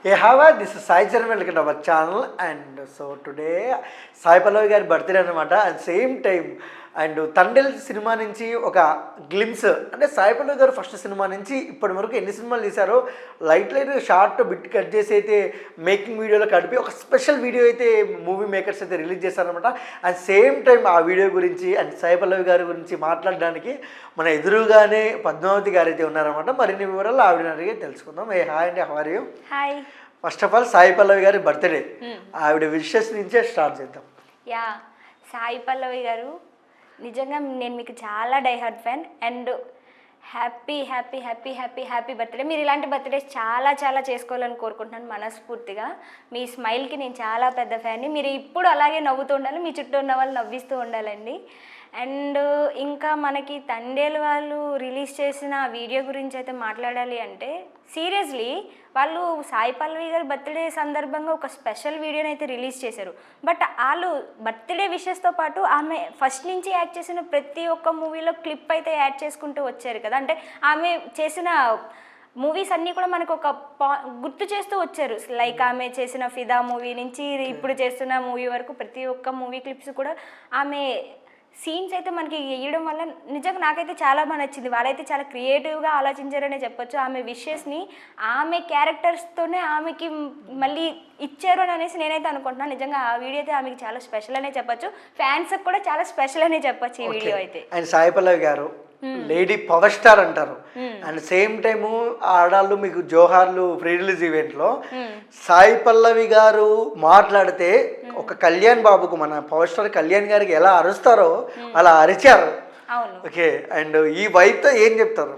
This is Sai Charan, welcome to our channel. And so today, Sai Pallavi గారి birthday అనమాట. And same time and Thandel cinema నుంచి ఒక glimpse అంటే సాయి పల్లవి గారు first cinema నుంచి ఇప్పటి వరకు ఎన్ని సినిమాలు తీశారో లైట్ షార్ట్ బిట్ కట్ చేసి అయితే మేకింగ్ వీడియోలో కలిపి ఒక స్పెషల్ వీడియో అయితే మూవీ మేకర్స్ అయితే రిలీజ్ చేశారనమాట. అండ్ సేమ్ టైం ఆ వీడియో గురించి అండ్ సాయి పల్లవి గారి గురించి మాట్లాడడానికి మన ఎదురుగానే పద్మావతి గారు అయితే ఉన్నారనమాట. మరిన్ని వివరాలు ఆవిడని అడిగి తెలుసుకుందాం. హాయ్ అండి, how are you? Hi. First of all Sai Pallavi గారి బర్త్డే, ఆవిడ విషెస్ నుంచే స్టార్ట్ చేద్దాం. యా, సాయి పల్లవి గారు నిజంగా నేను మీకు చాలా diehard fan and happy happy happy happy happy birthday. మీరు ఇలాంటి బర్త్డేస్ చాలా చాలా చేసుకోవాలని కోరుకుంటున్నాను మనస్ఫూర్తిగా. మీ స్మైల్కి నేను చాలా పెద్ద ఫ్యాన్ని. మీరు ఇప్పుడు అలాగే నవ్వుతూ ఉండాలి, మీ చుట్టూ ఉన్న వాళ్ళు నవ్విస్తూ ఉండాలండి. అండ్ ఇంకా మనకి తండేలు వాళ్ళు రిలీజ్ చేసిన వీడియో గురించి అయితే మాట్లాడాలి అంటే సీరియస్లీ వాళ్ళు సాయి పల్లవి గారి బర్త్డే సందర్భంగా ఒక స్పెషల్ వీడియోని అయితే రిలీజ్ చేశారు. బట్ వాళ్ళు బర్త్డే విషెస్తో పాటు ఆమె ఫస్ట్ నుంచి యాక్ట్ చేసిన ప్రతి ఒక్క మూవీలో క్లిప్ అయితే యాడ్ చేసుకుంటూ వచ్చారు కదా. అంటే ఆమె చేసిన మూవీస్ అన్నీ కూడా మనకు ఒక గుర్తు చేస్తూ వచ్చారు. లైక్ ఆమె చేసిన ఫిదా మూవీ నుంచి ఇప్పుడు చేస్తున్న మూవీ వరకు ప్రతి ఒక్క మూవీ క్లిప్స్ కూడా ఆమె సీన్స్ అయితే మనకి వేయడం వల్ల నిజంగా నాకైతే చాలా బాగా నచ్చింది. వాళ్ళైతే చాలా క్రియేటివ్గా ఆలోచించారనే చెప్పొచ్చు. ఆమె విషెస్ని ఆమె క్యారెక్టర్స్తోనే ఆమెకి మళ్ళీ ఇచ్చారు అని అనేసి నేనైతే అనుకుంటున్నాను. నిజంగా ఆ వీడియో అయితే ఆమెకి చాలా స్పెషల్ అనే చెప్పొచ్చు, ఫ్యాన్స్కి కూడా చాలా స్పెషల్ అనే చెప్పొచ్చు ఈ వీడియో అయితే. అండ్ సాయి పల్లవి గారు లేడీ పవర్ స్టార్ అంటారు. అండ్ సేమ్ టైము ఆడాళ్ళు మీకు జోహార్లు ప్రీ రిలీజ్ ఈవెంట్లో సాయి పల్లవి గారు మాట్లాడితే ఒక కళ్యాణ్ బాబుకు మన పవర్ స్టార్ కళ్యాణ్ గారికి ఎలా అరుస్తారో అలా అరిచారు. అవును. ఓకే, అండ్ ఈ వైబ్తో ఏం చెప్తారు?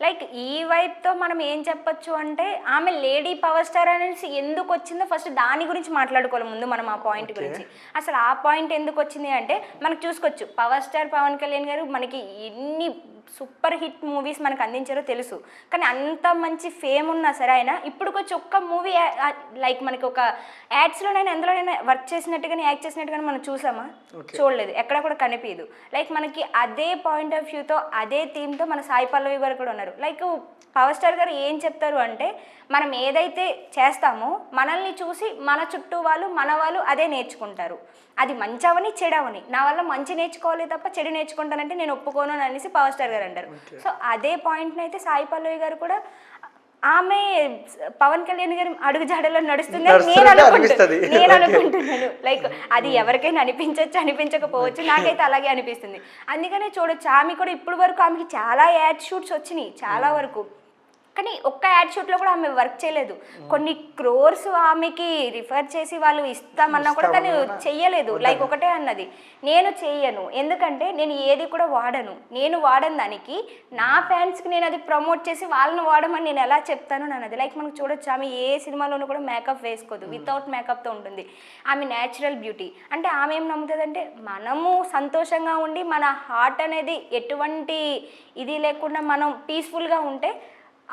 లైక్ ఈ వైబ్తో మనం ఏం చెప్పొచ్చు అంటే ఆమె లేడీ పవర్ స్టార్ అనేసి ఎందుకు వచ్చిందో ఫస్ట్ దాని గురించి మాట్లాడుకోవాలి ముందు మనం. ఆ పాయింట్ గురించి అసలు ఆ పాయింట్ ఎందుకు వచ్చింది అంటే మనకు చూసుకోవచ్చు, పవర్ స్టార్ పవన్ కళ్యాణ్ గారు మనకి ఎన్ని సూపర్ హిట్ మూవీస్ మనకు అందించారో తెలుసు. కానీ అంత మంచి ఫేమ్ ఉన్నా సరే ఆయన ఇప్పుడుకొచ్చి ఒక్క మూవీ లైక్ మనకి ఒక యాడ్స్లోనైనా ఎందులోనైనా వర్క్ చేసినట్టుగానే యాక్ట్ చేసినట్టుగానే మనం చూసామా? చూడలేదు, ఎక్కడ కూడా కనిపించదు. లైక్ మనకి అదే పాయింట్ ఆఫ్ వ్యూతో అదే థీమ్తో మన సాయి పల్లవి గారు కూడా ఉన్నారు. లైక్ పవర్ స్టార్ గారు ఏం చెప్తారు అంటే మనం ఏదైతే చేస్తామో మనల్ని చూసి మన చుట్టూ వాళ్ళు మన వాళ్ళు అదే నేర్చుకుంటారు. అది మంచి అవని చెడవని, నా వల్ల మంచి నేర్చుకోవాలి తప్ప చెడు నేర్చుకుంటానంటే నేను ఒప్పుకోను అని అనేసి పవర్ స్టార్ గారు అంటారు. సో అదే పాయింట్ని అయితే సాయి పల్లవి గారు కూడా ఆమె పవన్ కళ్యాణ్ గారి అడుగు జాడలో నడుస్తుంది నేను అనుకుంటున్నాను. లైక్ అది ఎవరికైనా అనిపించవచ్చు, అనిపించకపోవచ్చు, నాకైతే అలాగే అనిపిస్తుంది. అందుకనే చూడొచ్చు ఆమె కూడా ఇప్పుడు వరకు ఆమెకి చాలా యాడ్ షూట్స్ వచ్చినాయి చాలా వరకు. కానీ ఒక్క యాడ్ షూట్లో కూడా ఆమె వర్క్ చేయలేదు. కొన్ని క్రోర్స్ ఆమెకి రిఫర్ చేసి వాళ్ళు ఇస్తామన్నా కూడా తను చెయ్యలేదు. లైక్ ఒకటే అన్నది, నేను చెయ్యను, ఎందుకంటే నేను ఏది కూడా వాడను, నేను వాడని దానికి నా ఫ్యాన్స్కి నేను అది ప్రమోట్ చేసి వాళ్ళని వాడమని నేను ఎలా చెప్తాను అన్నది. లైక్ మనకు చూడొచ్చు ఆమె ఏ సినిమాలోనూ కూడా మేకప్ వేసుకోదు, వితౌట్ మేకప్తో ఉంటుంది. ఆమె న్యాచురల్ బ్యూటీ. అంటే ఆమె ఏం నమ్ముతుందంటే మనము సంతోషంగా ఉండి మన హార్ట్ అనేది ఎటువంటి ఇది లేకుండా మనం పీస్ఫుల్గా ఉంటే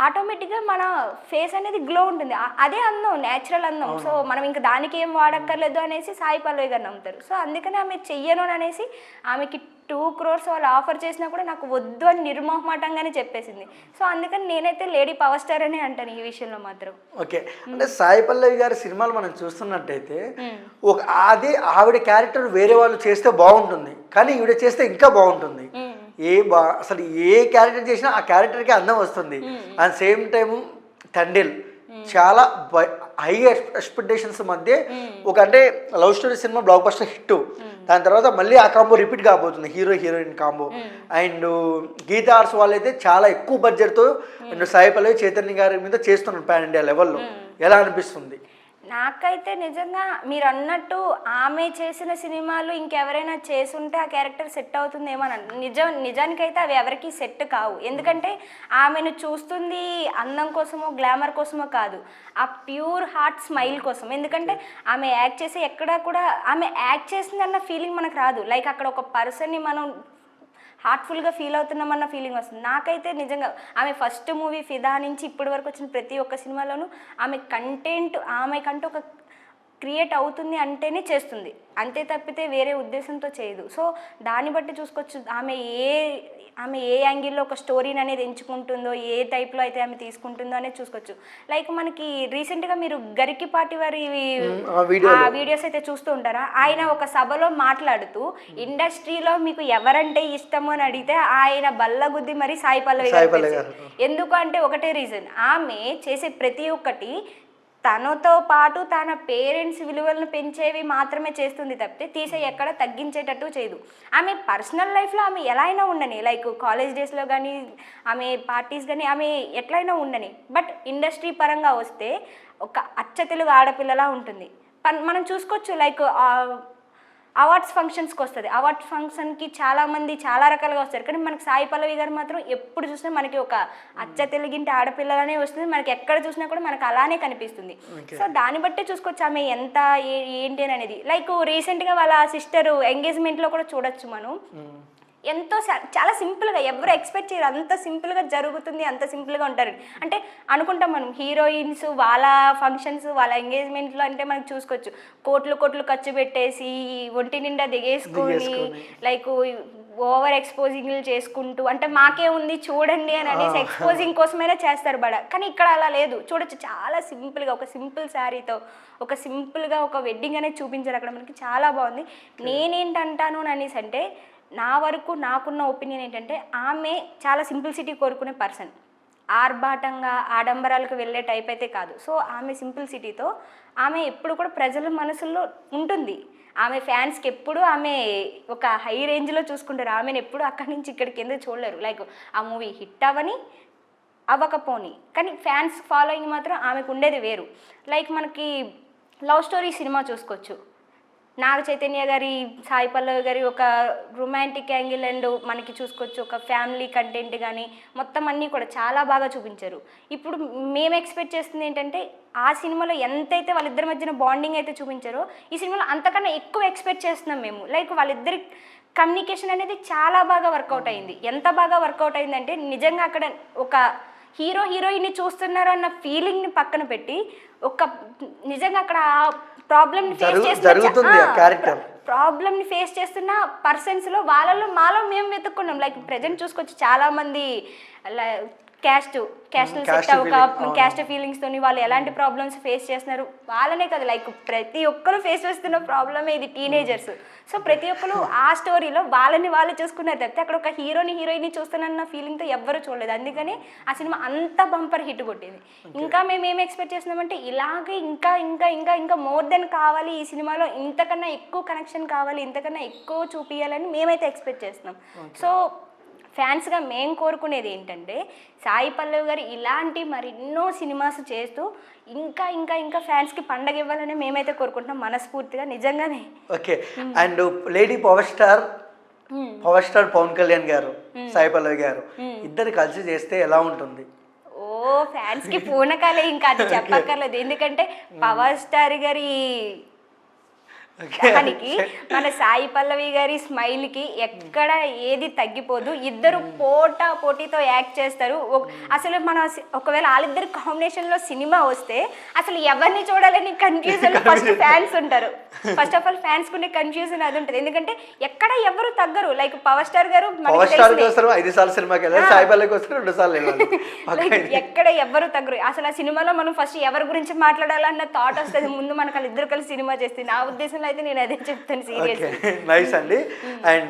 ఆటోమేటిక్గా మన ఫేస్ అనేది గ్లో ఉంటుంది. అదే అందం, న్యాచురల్ అందం. సో మనం ఇంకా దానికి ఏం వాడక్కర్లేదు అనేసి సాయి పల్లవి గారు నమ్ముతారు. సో అందుకని ఆమె చెయ్యను అనేసి ఆమెకి 2 crores వాళ్ళు ఆఫర్ చేసినా కూడా నాకు వద్దు అని నిర్మోహమాటంగానే చెప్పేసింది. సో అందుకని నేనైతే లేడీ పవర్ స్టార్ అనే అంటాను ఈ విషయంలో మాత్రం. ఓకే, అంటే సాయి పల్లవి గారి సినిమాలు మనం చూస్తున్నట్టయితే ఒక అదే ఆవిడ క్యారెక్టర్ వేరే వాళ్ళు చేస్తే బాగుంటుంది, కానీ ఈవిడ చేస్తే ఇంకా బాగుంటుంది. అసలు ఏ క్యారెక్టర్ చేసినా ఆ క్యారెక్టర్కి అందం వస్తుంది. అండ్ సేమ్ టైము తండేల్ చాలా హై ఎక్స్పెక్టేషన్స్ మధ్య ఒక అంటే love story cinema blockbuster hit. దాని తర్వాత మళ్ళీ ఆ కాంబో రిపీట్ కాబోతుంది, hero heroine combo. And Geetha Arts వాళ్ళైతే చాలా ఎక్కువ బడ్జెట్తో అండ్ సాయి పల్లవి చైతన్య గారి మీద చేస్తున్నారు పాన్ ఇండియా లెవెల్లో. ఎలా అనిపిస్తుంది? నాకైతే నిజంగా మీరు అన్నట్టు ఆమె చేసిన సినిమాలు ఇంకెవరైనా చేసుంటే ఆ క్యారెక్టర్ సెట్ అవుతుందేమో అని నిజానికైతే అవి ఎవరికి సెట్ కావు. ఎందుకంటే ఆమెను చూస్తుంది అందం కోసమో గ్లామర్ కోసమో కాదు, ఆ ప్యూర్ హార్ట్ స్మైల్ కోసం. ఎందుకంటే ఆమె యాక్ట్ చేసి ఎక్కడా కూడా ఆమె యాక్ట్ చేసిందన్న ఫీలింగ్ మనకు రాదు. లైక్ అక్కడ ఒక పర్సన్ని మనం హార్ట్ఫుల్గా ఫీల్ అవుతున్నామన్న ఫీలింగ్ వస్తుంది. నాకైతే నిజంగా ఆమె ఫస్ట్ మూవీ ఫిదా నుంచి ఇప్పటి వరకు వచ్చిన ప్రతి ఒక్క సినిమాలోనూ ఆమె కంటెంట్ ఆమెకంటూ ఒక క్రియేట్ అవుతుంది అంటేనే చేస్తుంది, అంతే తప్పితే వేరే ఉద్దేశంతో చేయదు. సో దాన్ని బట్టి చూసుకోవచ్చు ఆమె ఏ యాంగిల్లో ఒక స్టోరీని అనేది ఎంచుకుంటుందో, ఏ టైప్లో అయితే ఆమె తీసుకుంటుందో అనేది చూసుకోవచ్చు. లైక్ మనకి రీసెంట్గా మీరు గరికిపాటి వారి వీడియోస్ అయితే చూస్తూ ఉంటారా, ఆయన ఒక సభలో మాట్లాడుతూ ఇండస్ట్రీలో మీకు ఎవరంటే ఇష్టము అని అడిగితే ఆయన బల్లగుద్ది మరి సాయి పల్లవి గారు. ఎందుకు అంటే ఒకటే రీజన్, ఆమె చేసే ప్రతి ఒక్కటి తనతో పాటు తన పేరెంట్స్ విలువలను పెంచేవి మాత్రమే చేస్తుంది తప్పితే తీసే ఎక్కడ తగ్గించేటట్టు చేయదు. ఆమె పర్సనల్ లైఫ్లో ఆమె ఎలా అయినా ఉండని, లైక్ కాలేజ్ డేస్లో కానీ ఆమె పార్టీస్ కానీ ఆమె ఎట్లయినా ఉండని, బట్ ఇండస్ట్రీ పరంగా వస్తే ఒక అచ్చ తెలుగు ఆడపిల్లలా ఉంటుంది. మనం చూసుకోవచ్చు, లైక్ అవార్డ్స్ ఫంక్షన్స్కి వస్తుంది, అవార్డ్స్ ఫంక్షన్కి చాలామంది చాలా రకాలుగా వస్తారు, కానీ మనకి సాయి పల్లవి గారు మాత్రం ఎప్పుడు చూసినా మనకి ఒక అచ్చ తెలుగింటి ఆడపిల్లలనే వస్తుంది, మనకి ఎక్కడ చూసినా కూడా మనకు అలానే కనిపిస్తుంది. సో దాన్ని బట్టే చూసుకోవచ్చు ఆమె ఎంత ఏంటి అనేది. లైక్ రీసెంట్గా వాళ్ళ సిస్టర్ ఎంగేజ్మెంట్లో కూడా చూడొచ్చు మనం, ఎంతో చాలా సింపుల్గా, ఎవరు ఎక్స్పెక్ట్ చేయరు అంత సింపుల్గా జరుగుతుంది, అంత సింపుల్గా ఉంటారు. అంటే అనుకుంటాం మనం హీరోయిన్స్ వాళ్ళ ఫంక్షన్స్ వాళ్ళ ఎంగేజ్మెంట్లో అంటే మనకు చూసుకోవచ్చు కోట్లు ఖర్చు పెట్టేసి ఒంటి నిండా దిగేసుకొని లైక్ ఓవర్ ఎక్స్పోజింగ్లు చేసుకుంటూ, అంటే మాకే ఉంది చూడండి అని అనేసి ఎక్స్పోజింగ్ కోసమైనా చేస్తారు కానీ ఇక్కడ అలా లేదు. చూడొచ్చు చాలా సింపుల్గా ఒక సింపుల్ శారీతో ఒక సింపుల్గా ఒక వెడ్డింగ్ అనేది చూపించారు అక్కడ, మనకి చాలా బాగుంది. నేనేంటంటాను అనేసి అంటే నా వరకు నాకున్న ఒపీనియన్ ఏంటంటే ఆమె చాలా సింప్లిసిటీ కోరుకునే పర్సన్, ఆర్భాటంగా ఆడంబరాలకు వెళ్ళే టైప్ అయితే కాదు. సో ఆమె సింప్లిసిటీతో ఆమె ఎప్పుడు కూడా ప్రజల మనసుల్లో ఉంటుంది. ఆమె ఫ్యాన్స్కి ఎప్పుడు ఆమె ఒక హై రేంజ్లో చూసుకుంటారు, ఆమెను ఎప్పుడు అక్కడి నుంచి ఇక్కడికి ఎందుకు చూడలేరు. లైక్ ఆ మూవీ హిట్ అవ్వకపోని కానీ ఫ్యాన్స్ ఫాలోయింగ్ మాత్రం ఆమెకు ఉండేది వేరు. లైక్ మనకి లవ్ స్టోరీ సినిమా చూసుకోవచ్చు, నాగ చైతన్య గారి సాయి పల్లవి గారి ఒక రొమాంటిక్ యాంగిల్ అండ్ మనకి చూసుకోవచ్చు ఒక ఫ్యామిలీ కంటెంట్ కానీ మొత్తం అన్నీ కూడా చాలా బాగా చూపించారు. ఇప్పుడు మేము ఎక్స్పెక్ట్ చేస్తుంది ఏంటంటే ఆ సినిమాలో ఎంతైతే వాళ్ళిద్దరి మధ్యన బాండింగ్ అయితే చూపించారో ఈ సినిమాలో అంతకన్నా ఎక్కువ ఎక్స్పెక్ట్ చేస్తున్నాం మేము. లైక్ వాళ్ళిద్దరి కమ్యూనికేషన్ అనేది చాలా బాగా వర్కౌట్ అయింది. ఎంత బాగా వర్కౌట్ అయిందంటే నిజంగా అక్కడ ఒక హీరోయిన్ని చూస్తున్నారు అన్న ఫీలింగ్ని పక్కన పెట్టి ఒక నిజంగా అక్కడ ప్రాబ్లమ్ని ఫేస్ చేస్తున్న పర్సన్స్లో వాళ్ళలో మాలో మేము వెతుక్కున్నాం. లైక్ ప్రజెంట్ చూసుకొచ్చి చాలామంది క్యాస్ట్ ఫీలింగ్స్ తోని వాళ్ళు ఎలాంటి ప్రాబ్లమ్స్ ఫేస్ చేస్తున్నారు వాళ్ళనే కదా, లైక్ ప్రతి ఒక్కరు ఫేస్ చేస్తున్న ప్రాబ్లమే ఇది, టీనేజర్స్. సో ప్రతి ఒక్కరు ఆ స్టోరీలో వాళ్ళని వాళ్ళు చూసుకున్నారు తప్పితే అక్కడ ఒక హీరోయిన్ని చూస్తున్న ఫీలింగ్తో ఎవ్వరూ చూడలేదు. అందుకని ఆ సినిమా అంత బంపర్ హిట్ కొట్టింది. ఇంకా మేము ఏం ఎక్స్పెక్ట్ చేస్తున్నామంటే ఇలాగే ఇంకా ఇంకా ఇంకా ఇంకా మోర్ దెన్ కావాలి, ఈ సినిమాలో ఇంతకన్నా ఎక్కువ కనెక్షన్ కావాలి, ఇంతకన్నా ఎక్కువ చూపించాలని మేమైతే ఎక్స్పెక్ట్ చేస్తున్నాం. సో ఫ్యాన్స్గా మేము కోరుకునేది ఏంటంటే సాయి పల్లవి గారు ఇలాంటి మరెన్నో సినిమాస్ చేస్తూ ఇంకా ఇంకా ఇంకా ఫ్యాన్స్కి పండగ ఇవ్వాలని మేమైతే కోరుకుంటున్నాం మనస్ఫూర్తిగా, నిజంగానే. Okay, and lady power star Pawan Kalyan garu Sai పల్లవి గారు ఇద్దరు కలిసి చేస్తే ఎలా ఉంటుంది? ఓ ఫ్యాన్స్కి పూనకాలే, ఇంకా అది చెప్పక్కర్లేదు. ఎందుకంటే పవర్ స్టార్ గారి దానికి మన సాయి పల్లవి గారి స్మైల్కి ఎక్కడ ఏది తగ్గిపోదు. ఇద్దరు పోటీతో యాక్ట్ చేస్తారు. అసలు మన ఒకవేళ వాళ్ళిద్దరు కాంబినేషన్లో సినిమా వస్తే అసలు ఎవరిని చూడాలని కన్ఫ్యూజన్ ఫస్ట్ ఫ్యాన్స్ ఉంటారు. ఫస్ట్ ఆఫ్ ఆల్ ఫ్యాన్స్ కుండే కన్ఫ్యూజన్ అది ఉంటుంది. ఎందుకంటే ఎక్కడ ఎవరు తగ్గరు. లైక్ పవర్ స్టార్ గారు ఎక్కడ ఎవరు తగ్గరు. అసలు ఆ సినిమాలో మనం ఫస్ట్ ఎవరి గురించి మాట్లాడాలన్న థాట్ వస్తుంది ముందు మనకు, వాళ్ళిద్దరు కలిసి సినిమా చేస్తే. నా ఉద్దేశంలో అయితే నేను అదే చెప్తాను సీరియస్. నైస్ అండి. అండ్